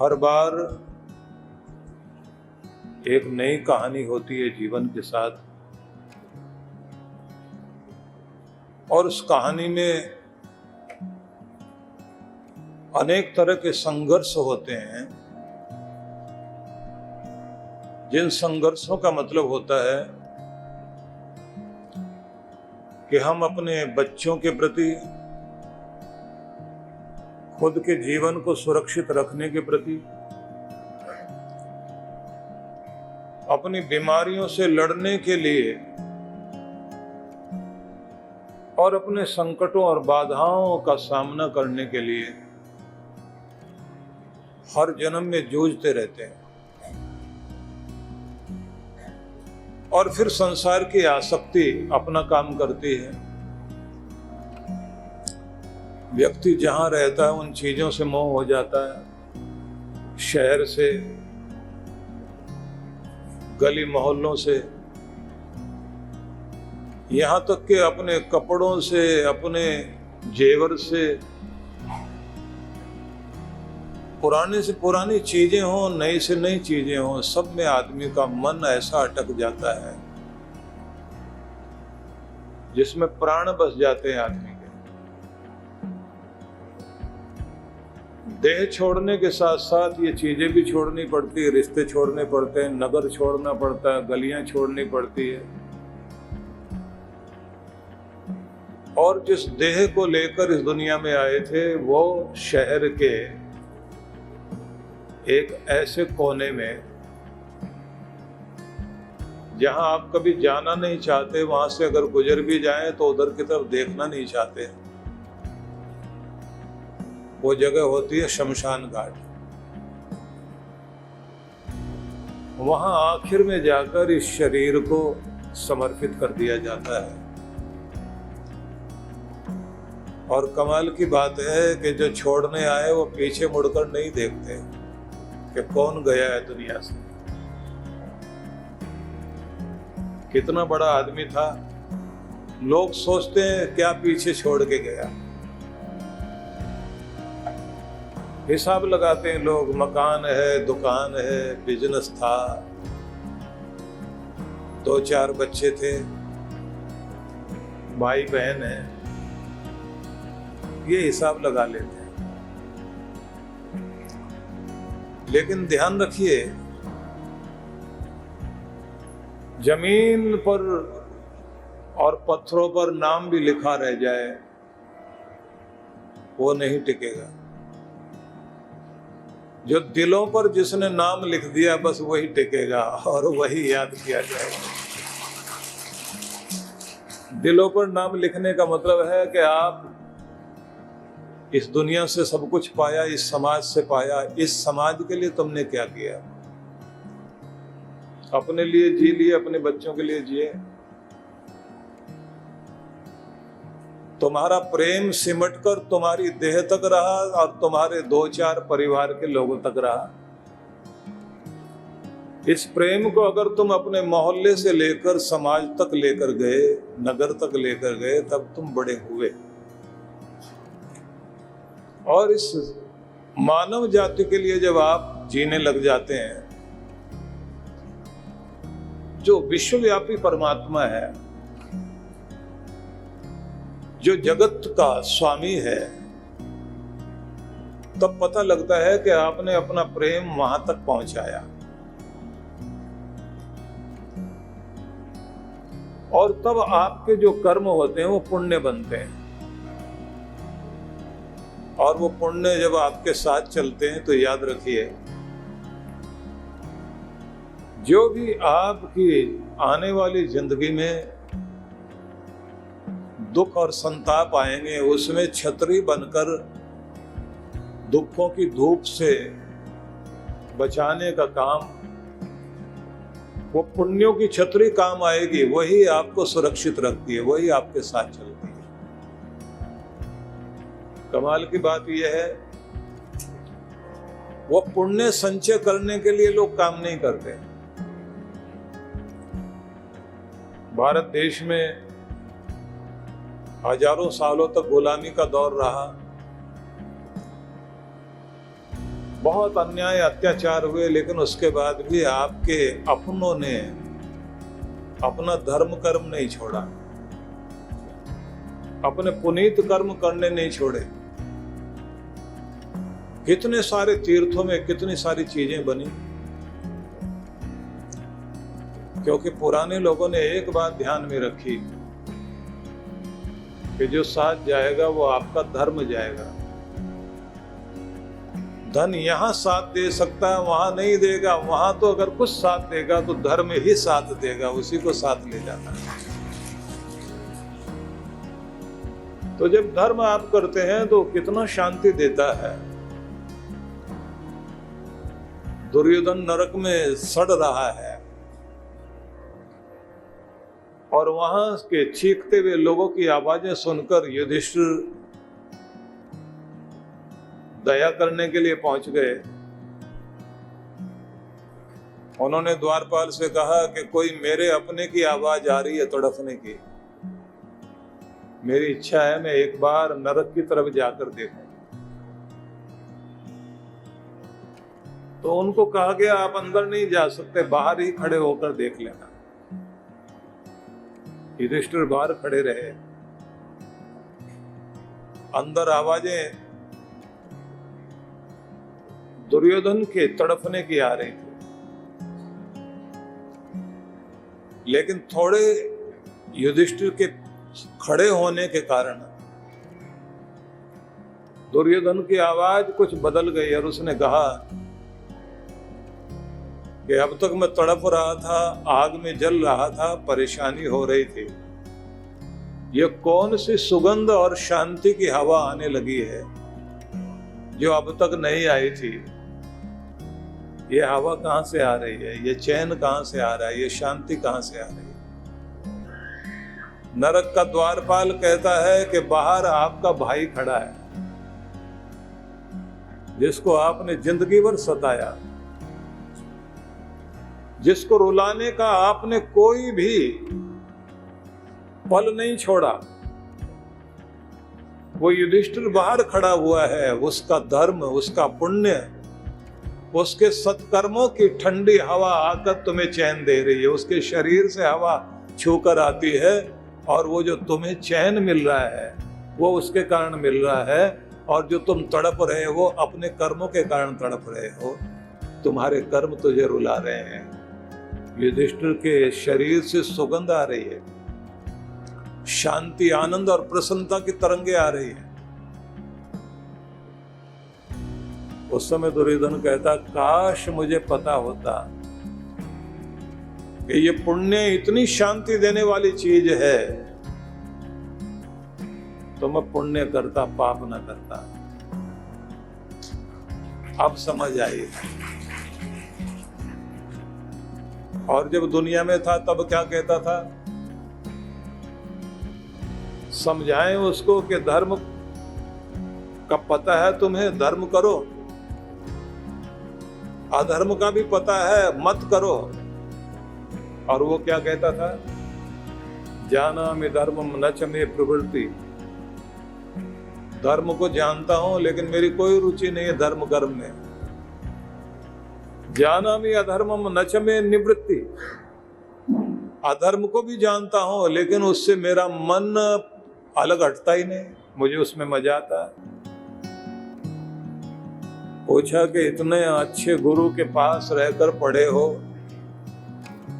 हर बार एक नई कहानी होती है जीवन के साथ, और उस कहानी में अनेक तरह के संघर्ष होते हैं, जिन संघर्षों का मतलब होता है कि हम अपने बच्चों के प्रति, खुद के जीवन को सुरक्षित रखने के प्रति, अपनी बीमारियों से लड़ने के लिए और अपने संकटों और बाधाओं का सामना करने के लिए हर जन्म में जूझते रहते हैं। और फिर संसार की आसक्ति अपना काम करती है। व्यक्ति जहां रहता है उन चीजों से मोह हो जाता है, शहर से, गली मोहल्लों से, यहां तक कि अपने कपड़ों से, अपने जेवर से, पुराने से पुरानी चीजें हों, नई से नई चीजें हों, सब में आदमी का मन ऐसा अटक जाता है जिसमें प्राण बस जाते हैं आदमी के। देह छोड़ने के साथ साथ ये चीजें भी छोड़नी पड़ती है, रिश्ते छोड़ने पड़ते हैं, नगर छोड़ना पड़ता है, गलियां छोड़नी पड़ती है। और जिस देह को लेकर इस दुनिया में आए थे वो शहर के एक ऐसे कोने में जहां आप कभी जाना नहीं चाहते, वहां से अगर गुजर भी जाएं तो उधर की तरफ देखना नहीं चाहते, वो जगह होती है शमशान घाट। वहां आखिर में जाकर इस शरीर को समर्पित कर दिया जाता है। और कमाल की बात है कि जो छोड़ने आए वो पीछे मुड़कर नहीं देखते कि कौन गया है दुनिया से, कितना बड़ा आदमी था। लोग सोचते हैं क्या पीछे छोड़ के गया, हिसाब लगाते हैं लोग, मकान है, दुकान है, बिजनेस था, 2-4 बच्चे थे, भाई बहन है, ये हिसाब लगा लेते हैं। लेकिन ध्यान रखिए, जमीन पर और पत्थरों पर नाम भी लिखा रह जाए वो नहीं टिकेगा। जो दिलों पर जिसने नाम लिख दिया बस वही टिकेगा और वही याद किया जाएगा। दिलों पर नाम लिखने का मतलब है कि आप इस दुनिया से सब कुछ पाया, इस समाज से पाया, इस समाज के लिए तुमने क्या किया? अपने लिए जी लिए, अपने बच्चों के लिए जिए। तुम्हारा प्रेम सिमट कर तुम्हारी देह तक रहा और तुम्हारे 2-4 परिवार के लोगों तक रहा। इस प्रेम को अगर तुम अपने मोहल्ले से लेकर समाज तक लेकर गए, नगर तक लेकर गए, तब तुम बड़े हुए। और इस मानव जाति के लिए जब आप जीने लग जाते हैं, जो विश्वव्यापी परमात्मा है, जो जगत का स्वामी है, तब पता लगता है कि आपने अपना प्रेम वहां तक पहुंचाया। और तब आपके जो कर्म होते हैं वो पुण्य बनते हैं। और वो पुण्य जब आपके साथ चलते हैं तो याद रखिए, जो भी आपकी आने वाली जिंदगी में दुख और संताप आएंगे, उसमें छतरी बनकर दुखों की धूप से बचाने का काम, वो पुण्यों की छतरी काम आएगी, वही आपको सुरक्षित रखती है, वही आपके साथ चलती है। कमाल की बात यह है, वो पुण्य संचय करने के लिए लोग काम नहीं करते। भारत देश में हजारों सालों तक गुलामी का दौर रहा। बहुत अन्याय अत्याचार हुए, लेकिन उसके बाद भी आपके अपनों ने अपना धर्म कर्म नहीं छोड़ा, अपने पुनीत कर्म करने नहीं छोड़े। कितने सारे तीर्थों में कितनी सारी चीजें बनी, क्योंकि पुराने लोगों ने एक बात ध्यान में रखी कि जो साथ जाएगा वो आपका धर्म जाएगा। धन यहां साथ दे सकता है, वहां नहीं देगा। वहां तो अगर कुछ साथ देगा तो धर्म ही साथ देगा, उसी को साथ ले जाना है। तो जब धर्म आप करते हैं तो कितना शांति देता है। दुर्योधन नरक में सड़ रहा है और वहां के चीखते हुए लोगों की आवाजें सुनकर युधिष्ठिर दया करने के लिए पहुंच गए। उन्होंने द्वारपाल से कहा कि कोई मेरे अपने की आवाज आ रही है तड़फने की, मेरी इच्छा है मैं एक बार नरक की तरफ जाकर देखूं। तो उनको कहा गया आप अंदर नहीं जा सकते, बाहर ही खड़े होकर देख लेना। युधिष्ठिर बाहर खड़े रहे। अंदर आवाजें दुर्योधन के तड़फने की आ रही थी, लेकिन थोड़े युधिष्ठिर के खड़े होने के कारण दुर्योधन की आवाज कुछ बदल गई और उसने कहा कि अब तक मैं तड़प रहा था, आग में जल रहा था, परेशानी हो रही थी। ये कौन सी सुगंध और शांति की हवा आने लगी है जो अब तक नहीं आई थी। ये हवा कहां से आ रही है, ये चैन कहां से आ रहा है, ये शांति कहां से आ रही है। नरक का द्वारपाल कहता है कि बाहर आपका भाई खड़ा है, जिसको आपने जिंदगी भर सताया, जिसको रुलाने का आपने कोई भी पल नहीं छोड़ा। वो युधिष्ठिर बाहर खड़ा हुआ है। उसका धर्म, उसका पुण्य, उसके सत्कर्मों की ठंडी हवा आकर तुम्हें चैन दे रही है। उसके शरीर से हवा छूकर आती है और वो जो तुम्हें चैन मिल रहा है वो उसके कारण मिल रहा है। और जो तुम तड़प रहे हो अपने कर्मों के कारण तड़प रहे हो। तुम्हारे कर्म तुझे रुला रहे हैं। युधिष्ठिर के शरीर से सुगंध आ रही है, शांति, आनंद और प्रसन्नता की तरंगे आ रही है। उस समय दुर्योधन कहता काश मुझे पता होता कि ये पुण्य इतनी शांति देने वाली चीज है तो मैं पुण्य करता, पाप न करता। अब समझ आई। और जब दुनिया में था तब क्या कहता था, समझाएं उसको कि धर्म का पता है तुम्हें, धर्म करो। अधर्म का भी पता है, मत करो। और वो क्या कहता था, जानामि धर्मम न च मे प्रवृत्ति। धर्म को जानता हूं लेकिन मेरी कोई रुचि नहीं है धर्म कर्म में। जानामि अधर्मम न च मे निवृत्ति। अधर्म को भी जानता हूं लेकिन उससे मेरा मन अलग हटता ही नहीं, मुझे उसमें मजा आता है। पूछा कि इतने अच्छे गुरु के पास रहकर पढ़े हो,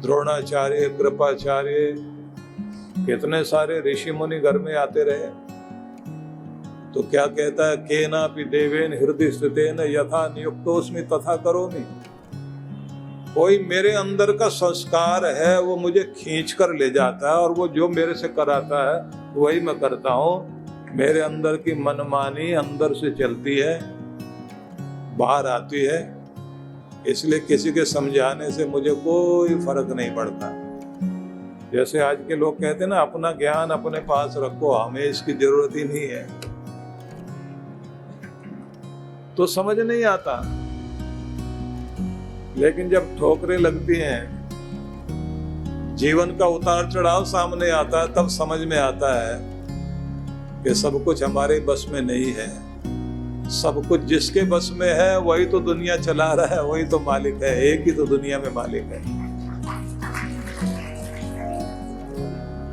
द्रोणाचार्य, कृपाचार्य, कितने सारे ऋषि मुनि घर में आते रहे, तो क्या कहता है, केनापि देवेन हृदय स्थितेन यथा नियुक्तोस्मि तथा करोमि। कोई मेरे अंदर का संस्कार है वो मुझे खींच कर ले जाता है और वो जो मेरे से कराता है वही मैं करता हूँ। मेरे अंदर की मनमानी अंदर से चलती है, बाहर आती है, इसलिए किसी के समझाने से मुझे कोई फर्क नहीं पड़ता। जैसे आज के लोग कहते हैं ना, अपना ज्ञान अपने पास रखो, हमें इसकी जरूरत ही नहीं है, तो समझ नहीं आता। लेकिन जब ठोकरें लगती हैं, जीवन का उतार चढ़ाव सामने आता है, तब समझ में आता है कि सब कुछ हमारे बस में नहीं है। सब कुछ जिसके बस में है वही तो दुनिया चला रहा है, वही तो मालिक है, एक ही तो दुनिया में मालिक है।